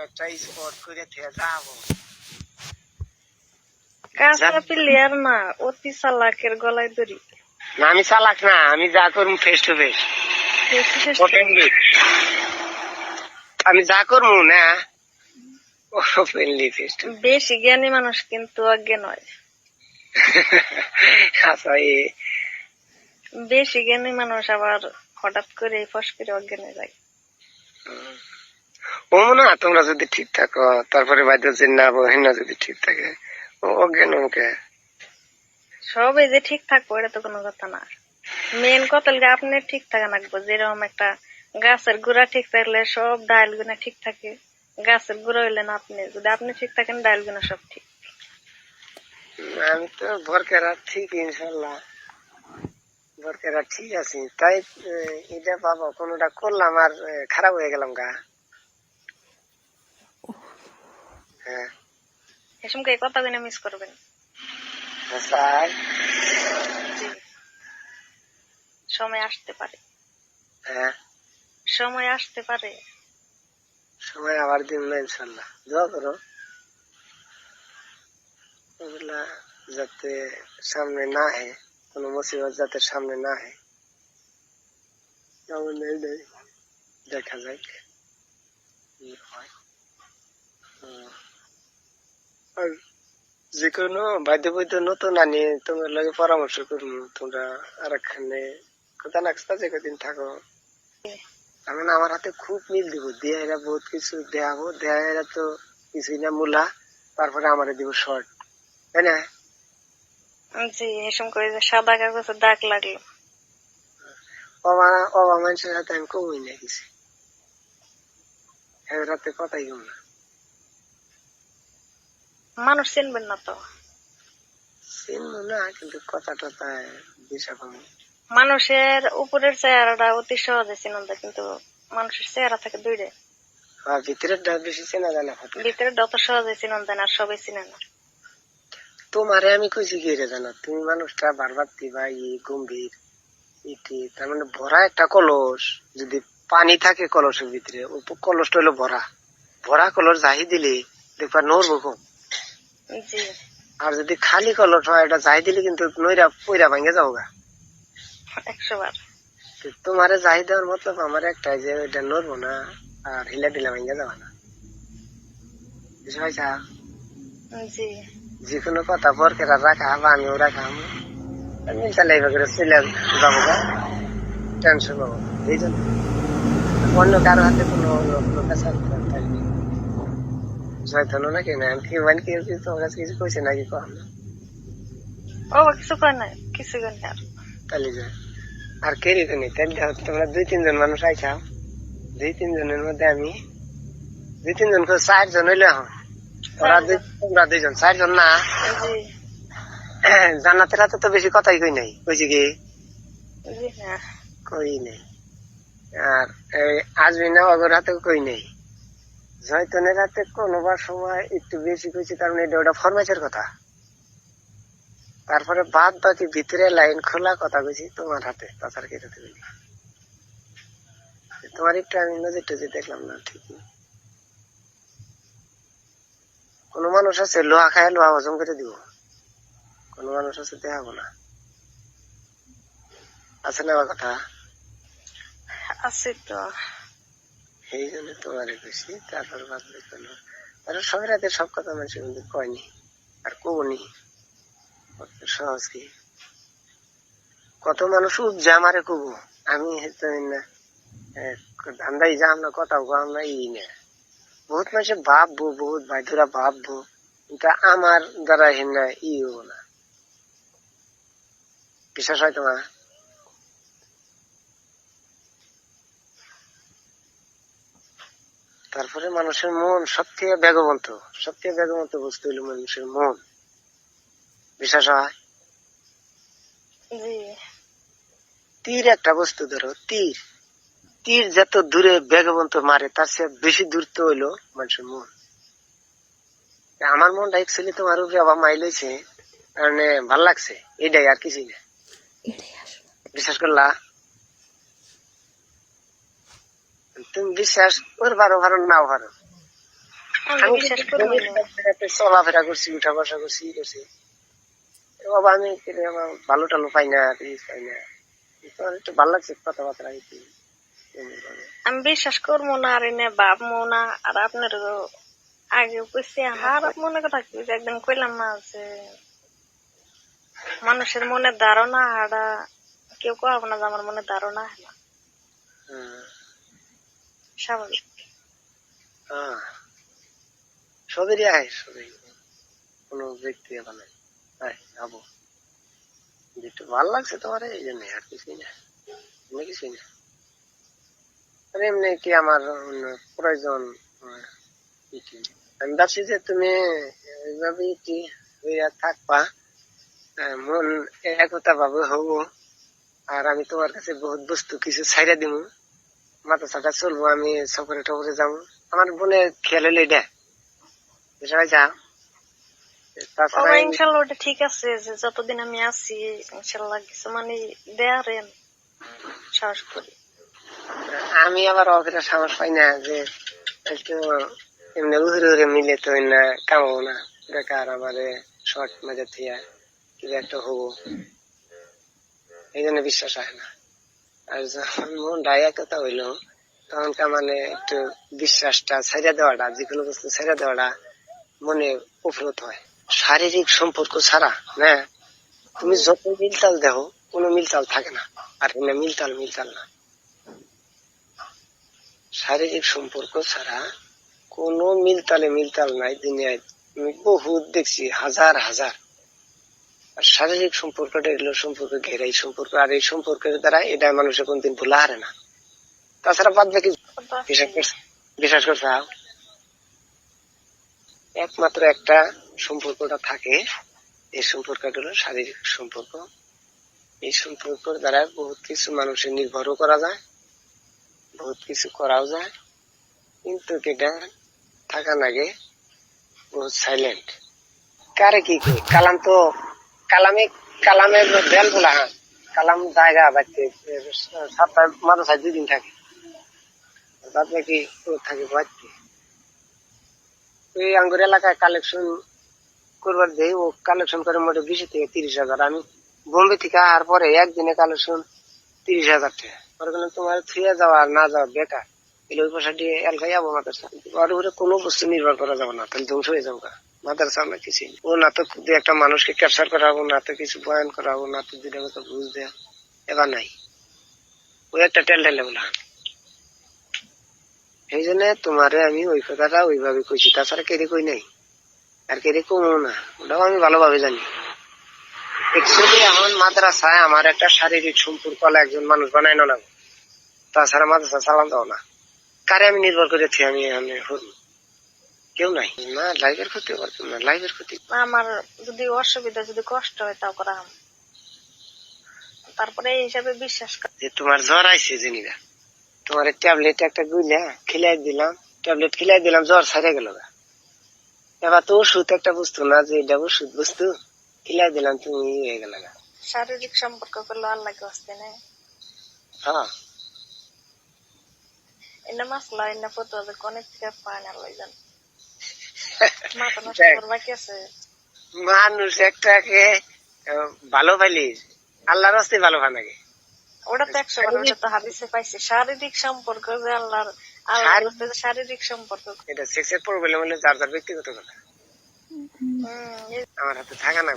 একটা স্পট করে থেকে যাবো। কাঁচা প্লেয়ার না, অতি চালাকের গলায় দড়ি। না আমি চালাক না, আমি যা করবো ফেস টু ফেস। আমি যা করবো না ওপেনলি ফেস টু। বেশি জ্ঞানী মানুষ কিন্তু অজ্ঞান হয়। আচ্ছা বেশি জ্ঞানী মানুষ আবার হঠাৎ করে ফস করে অজ্ঞান হয়ে যায়। ও না তোমরা যদি ঠিক থাকো তারপরে বাধ্য না বহিনা যদি ঠিক থাকে অজ্ঞান ওকে সবাই যে ঠিক থাকবো এটা তো কোনো কথা না। মেন কথা আপনি ঠিক থাকা লাগবো। যেরকম একটা গাছের গোড়া ঠিক থাকলে সব ডাল গুনা ঠিক থাকে, গাছের গোড়া হইলে না আপনি, যদি আপনি ঠিক থাকেন ডাল গুনা সব ঠিক। আমি তো ভরকেরা ঠিক ইনশাল্লাহ ভরকেরা ঠিক আছি, তাই এটা পাবো কোনটা করলাম আর খারাপ হয়ে গেলাম গা। হ্যাঁ এসব এই কথা গুলো মিস করবেন। স্যার সময় আসতে পারে। হ্যাঁ সময় আসতে পারে। সময় আবার দিন না ইনশাল্লাহ। দোয়া করো ওগুলা যাতে সামনে না হয়, কোন মুসিবত যাতে সামনে না হয়। দেখা যাক আর যে কোনো বাধ্য বৈধ নতুন আনি তোমার লগে পরামর্শ করবো। তোমরা আর একখানে কোথা নাকস্তা যে কদিন থাকো। আমি না আমার হাতে খুব মিল দিব, দিয়ে এরা বহুত কিছু দেখাবো, দেয়া এরা তো কিছুই না মূলা, তারপরে আমারে দিব শর্ট, তাই না? জি এসব করে সাদা কাগজে দাগ লাগলো। অবা মানুষের হাতে আমি কমই না গেছি, এর হাতে কথাই কম না। মানুষ চিনবেন না তো। চিনবো না কিন্তু কথা টথা দিশা কম। মানুষের উপরের চেহারাটা অতি সহজে চিনন যায়, কিন্তু মানুষের চেহারা থাকে দুইটা। ভিতরের বেশি চেনা জানা হতো, ভিতরে যত সহজে চিনন যায় না, আর সবাই চিনে না। তোমারে আমি কইছি কি রে জানা, তুমি মানুষটা বারবার দিবা গম্ভীর ইতি, তার মানে ভরা একটা কলস, যদি পানি থাকে কলসের ভিতরে কলসটা হলো ভরা, ভরা কলস যাই দিলে দেখবা নড়বো কম। জি আর যদি খালি কলস হয় এটা যাই দিলে কিন্তু নইরা পইরা ভাঙ্গে যাও গা 100 বার। তোমারে যাই দেওয়ার মতলব আমার একটাই যে ওইটা নড়বো না আর হিলা দিলা ভাঙ্গে যাওয়া না, বুঝতে পারছা? জি যে কোনো কথা বরকেরা রাখা বা আমিও রাখা আমি চালাই করে চলে যাবো গা, টেনশন পাবো। এই জন্য অন্য কারো হাতে কোনো পেশাব থাকবে জয়তন নাকি না কি মানে কেউ কিছু তোমার কাছে কিছু কইছে নাকি কম ও কিছু করে নাই, কিছু করে না। তাহলে যায় আর কে রিতে নেই, তাহলে তোমরা 2-3 জন মানুষ আইসাও, 2-3 জনের মধ্যে আমি 2-3 জন করে 4 জন হইলে এখন ওরা তোমরা 2 জন 4 জন না। জান্নাতের হাতে তো বেশি কথাই কই নাই, কইছি কি কই নেই, আর আজমিনা অগর হাতে কই নেই, জয়তনের হাতে কোনোবার সময় একটু বেশি কইছি, কারণ এটা ওটা ফরমাইশের কথা। তারপরে বাদ বাকি ভিতরে লাইন খোলা কথা কইছি তোমার হাতে, তাছাড়া কে হাতে কইনি। তোমার একটু আমি নজর টজর দেখলাম না ঠিকই। কোন মানুষ আছে লোহা খায় লোহা হজম করে দিব, কোন মানুষ আছে দেখাবো না, আছে না কথা আছে তো। এই জন্য তোমারে কইছি। তারপর বাদ বাকি তারপর সবাই রাতে সব কথা মানুষের মধ্যে কয়নি আর কবনি সহজ কি। কত মানুষ উজ্জা আমারে কব, আমি ধান্দাই যাম না, কথা আমরা ই না। বহুত মানুষে ভাববো, বহুত ভাইধরা ভাববো, কিন্তু আমার দ্বারা হেনা ই হবো না, বিশ্বাস হয় তোমার? তারপরে মানুষের মন সবথেকে বেগবন্ত বস্তু হইল মানুষের মন, বিশ্বাস হয়? তীর একটা বস্তু, ধরো তীর, তীর যত দূরে বেগবন্ত মারে তার চেয়ে বেশি দূরত্ব হইলো মানুষের মন। আমার মনটা একচুয়ালি তোমার উপরে আবার মাইল হয়েছে, কারণ ভাল লাগছে, এটাই আর কিছুই না। বিশ্বাস করলা? তুমি বিশ্বাস করো পারো নাও পারো, আমি আমি বিশ্বাস কিন্তু করবো না। চলাফেরা করছি, উঠা বসা করছি, ই করছি। এ বাবা আমি আমার ভালো টালো পাই না, রিচ পাই না। তোমার একটু ভালো লাগছে কথাবার্তা হইতে, এমনি ভাবে। আমি বিশ্বাস করবো না আর এনে ভাববো না। আর আপনার আগে কইছি খারাপ মনে কথা কি যে একদিন কইলাম না যে মানুষের মনের ধারণা আর কেউ কবে না যে আমার মনের ধারণা হয় না, হ্যাঁ, স্বাভাবিক। হ্যাঁ, সবেরই আয়, সবই কোনো ব্যক্তি বানায় আয় আবো একটু ভালো লাগছে তোমার, এই জন্য আর কিছুই না, অন্য কিছুই না। আর এমনি কি আমার অন্য প্রয়োজন কি? আমি ভাবছি যে তুমি এইভাবে কি হইয়া থাকবা, মন একতা ভাবে হবো, আর আমি তোমার কাছে বহুত বস্তু কিছু ছাইরা দিব, মাথা ছাটা চলবো, আমি সফরে টফরে যাবো। আমার বোনের খেয়াল হলে এটা সবাই যা। তাছাড়া বাবা ইনশাল্লাহ ওটা ঠিক আছে যে যতদিন আমি আছি ইনশাল্লাহ কিছু মানে দেয়ারেন সাহস করি। আমি আবার অফিসে সাহস পাই না যে একটু এমনি উহুরে উহুরে মিলে তো না কামাবো না, বেকার আমারে শর্ট মেজে থিয়া কিছু একটা হবো, এই জন্য বিশ্বাস হয় না। আর যখন মনটা একতা হইলো তখনকার মানে একটু বিশ্বাসটা ছেড়ে দেওয়াটা, যে কোনো বস্তু ছেড়ে দেওয়াটা মনে উপলব্ধ হয়। শারীরিক সম্পর্ক ছাড়া না, তুমি যত মিলতাল দেখো কোনো মিলতাল থাকে না। আর এমনি মিলতাল মিলতাল না, শারীরিক সম্পর্ক ছাড়া কোনো মিলতালে মিলতাল নাই দুনিয়ায়। আমি বহুত দেখছি, হাজার হাজার। আর শারীরিক সম্পর্কটা এগুলো সম্পর্ক ঘেরা, এই সম্পর্ক, আর এই সম্পর্কের দ্বারা এটা মানুষের কোনদিন ভুলা হারে না। তাছাড়া বাদ বাকি বিশ্বাস করছে একমাত্র একটা সম্পর্কটা থাকে, এই সম্পর্কটা হলো শারীরিক সম্পর্ক। এই সম্পর্কের দ্বারা বহুত কিছু মানুষের নির্ভরও করা যায়, বহুত কিছু করাও যায়, কিন্তু এটা থাকা লাগে বহুত সাইলেন্ট। কারে কি কই কালাম তো কালামে কালামের বেল বলা, কালাম জায়গা বাড়তে সপ্তাহ মাদ্রাসায় 2 দিন থাকে, বাদ বাকি থাকে বাড়তে। ওই আঙ্গুর এলাকায় কালেকশন করবার দেয়, ও কালেকশন করে মোটে 20,000 থেকে 30,000। আমি বোম্বে থেকে আসার পরে একদিনে কালেকশন 30,000 টাকা। পরে বললাম তোমার থুয়ে যাওয়া আর না যাওয়া বেকার, এলে ওই পয়সা দিয়ে এলাকায় যাবো মাদ্রাসা, আর উপরে কোনো বস্তু নির্ভর করা যাবে না, তাহলে ধ্বংস হয়ে যাবো। মাদ্রাসা আমরা কিছুই নেই। ও না তো দু একটা মানুষকে ক্যাপচার করা হবো, না তো কিছু বয়ান করা হবো, না তো দুটা কথা বুঝ দেয়া, এবার নাই। ওই একটা টেলটেলে বলা। এই জন্য তোমারে আমি ওই কথাটা ওইভাবে কইছি, তাছাড়া কেড়ে কই নাই, আর কেড়ে কমও না, ওটাও আমি ভালোভাবে জানি। একচুয়ালি এখন মাদ্রাসায় আমার একটা শারীরিক সম্পর্ক হলে একজন মানুষ বানাই না, তাছাড়া মাদ্রাসা চালান দাও না। কারে আমি নির্ভর করেছি, আমি কেউ নাই না, লাইফের ক্ষতি করতাম না, লাইফের ক্ষতি। আমার যদি অসুবিধা যদি কষ্ট হয় তাও করা হয়। তারপরে এই হিসাবে বিশ্বাস করি। যে তোমার জ্বর আইছে জেনিরা, তোমার ট্যাবলেট একটা গুইলা খিলাই দিলাম, ট্যাবলেট খিলাই দিলাম, জ্বর ছাড়ে গেল। এবার তো ওষুধ একটা বস্তু না যে এটা ওষুধ বস্তু, খিলাই দিলাম তুমি হয়ে গেল। শারীরিক সম্পর্ক করলে আল্লাহকে আসতে নেই। হ্যাঁ, এনে মাসলা এনে ফতুয়া যে অনেক থেকে পায় না লইজান মাথা নষ্ট করবা কি আছে। মানুষ একটাকে ভালো পাইলি আল্লাহর রাস্তে ভালো হয় নাকি? ওটা তো 100% তো হাদিসে পাইছে শারীরিক সম্পর্ক যে আল্লাহর রাস্তায় শারীরিক সম্পর্ক। এটা সেক্সের প্রবলেম হলে যার যার ব্যক্তিগত কথা, আমার হাতে থাকা না।